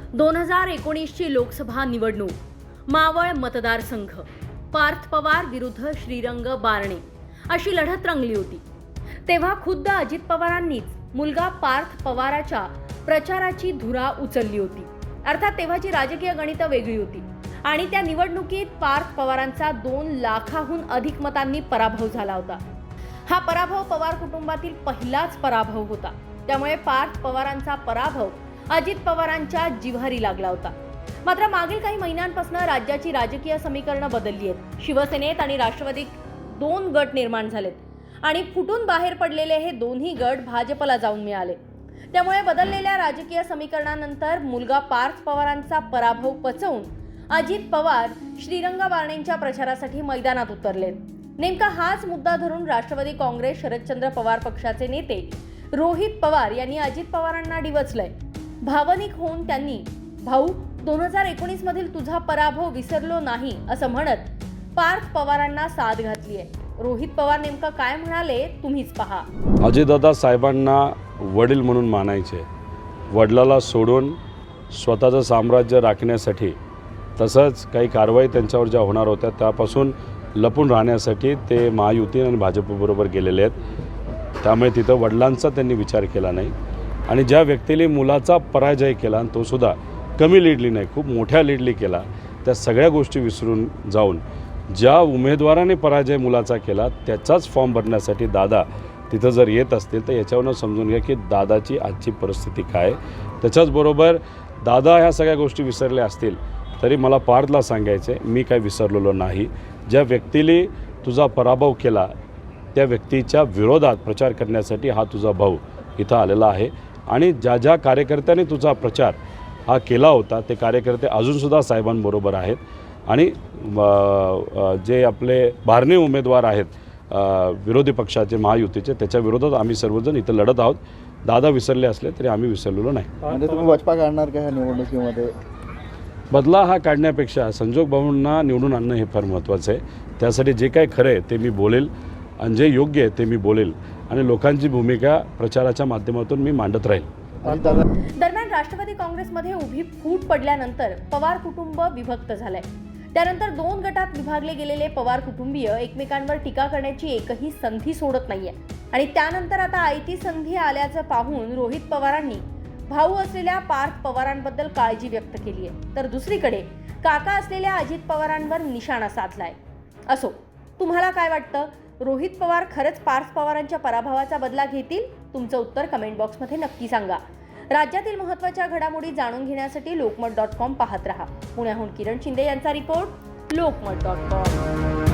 2019ची लोकसभा निवडणूक, मावळ मतदारसंघ, पार्थ पवार विरुद्ध श्रीरंग बारणे अशी लढत रंगली होती। तेव्हा खुद्द अजित पवारांनीच मुलगा पार्थ पवाराच्या प्रचाराची धुरा उचलली होती। अर्थात तेव्हाची राजकीय गणितं वेगळी होती आणि त्या निवडणुकीत पार्थ पवारांचा 2 लाखाहून अधिक मतांनी पराभव झाला होता। हा पराभव पवार कुटुंबातील पहिलाच पराभव होता। त्यामुळे पार्थ पवारांचा पराभव अजित पवारांच्या जिव्हारी लागला होता। मात्र मागील काही महिन्यांपासून राज्याची राजकीय समीकरणं बदलली आहेत। शिवसेनेत आणि राष्ट्रवादीत 2 गट निर्माण झालेत आणि फुटून बाहेर पडलेले हे दोन्ही गट भाजपला जाऊन मिळाले। त्यामुळे बदललेल्या राजकीय समीकरणानंतर मुलगा पार्थ पवारांचा पराभव पचवून अजित पवार श्रीरंग बारणेंच्या प्रचारासाठी मैदानात उतरलेत। नेमका हाच मुद्दा धरून राष्ट्रवादी काँग्रेस शरदचंद्र पवार पक्षाचे नेते रोहित पवार यांनी अजित पवारांना डिवचलंय। भावनिक होऊन त्यांनी भाऊ 2019 मधील तुझा पराभव विसरलो नाही असं म्हणत पार्थ पवारांना साथ घातली आहे। रोहित पवार नेमकं काय म्हणाले तुम्हीच पहा। अजितदादा साहेबांना वडील म्हणून मानायचे, वडिलाला सोडून स्वतःचं साम्राज्य राखण्यासाठी तसंच काही कारवाई त्यांच्यावर ज्या होणार होत्या त्यापासून लपून राहण्यासाठी ते महायुती आणि भाजपबरोबर गेलेले आहेत। त्यामुळे तिथं वडिलांचा त्यांनी विचार केला नाही आणि ज्या व्यक्तीने मुलाचा पराजय केला आणि तो सुद्धा कमी लीडली नाही, खूप मोठ्या लीडली केला, त्या सगळ्या गोष्टी विसरून जाऊन ज्या उमेदवाराने पराजय मुलाचा केला त्याचाच फॉर्म भरण्यासाठी दादा तिथं जर येत असतील तर याच्यावरून समजून घ्या की दादाची आजची परिस्थिती काय। त्याच्याचबरोबर दादा ह्या सगळ्या गोष्टी विसरल्या असतील तरी मला पार्थला सांगायचं आहे, मी काय विसरलेलो नाही। ज्या व्यक्तीने तुझा पराभव केला त्या व्यक्तीच्या विरोधात प्रचार करण्यासाठी हा तुझा भाऊ इथं आलेला आहे आणि ज्या ज्या कार्यकर्त्यांनी तुझा प्रचार हा केला होता ते कार्यकर्ते अजूनसुद्धा साहेबांबरोबर आहेत आणि जे आपले बारणे उमेदवार आहेत विरोधी पक्षाचे महायुतीचे त्याच्या विरोधात आम्ही सर्वजण इथं लढत आहोत। दादा विसरले असले तरी आम्ही विसरलेलो नाही। म्हणजे तुम्ही वचपा काढणार का ह्या निवडणुकीमध्ये? बदला हा काढण्यापेक्षा संजोग भाऊंना निवडून आणणं हे फार महत्त्वाचं आहे। त्यासाठी जे काही खरं आहे ते मी बोलेल आणि जे योग्य आहे ते मी बोलेल आणि लोकांची भूमिका प्रचाराच्या माध्यमातून मी मांडत राहील। दरम्यान राष्ट्रवादी काँग्रेसमध्ये उभी फूट पडल्यानंतर पवार कुटुंब विभक्त झालंय। त्यानंतर 2 गटात विभागले गेलेले पवार कुटुंबीय एकमेकांवर टीका करण्याची एकही संधी सोडत नाहीये आणि त्यानंतर आता आयती संधी आल्याचं पाहून रोहित पवारांनी भाऊ असलेल्या पार्थ पवारांबद्दल काळजी व्यक्त केली आहे, तर दुसरीकडे काका असलेल्या अजित पवारांवर निशाणा साधलाय। असो, तुम्हाला काय वाटतं? रोहित पवार खरंच पार्थ पवारांच्या पराभवाचा बदला घेतील? तुमचं उत्तर कमेंट बॉक्समध्ये नक्की सांगा। राज्यातील महत्त्वाच्या घडामोडी जाणून घेण्यासाठी लोकमत.com पाहत रहा। पुण्याहून किरण शिंदे यांचा रिपोर्ट, लोकमत.com।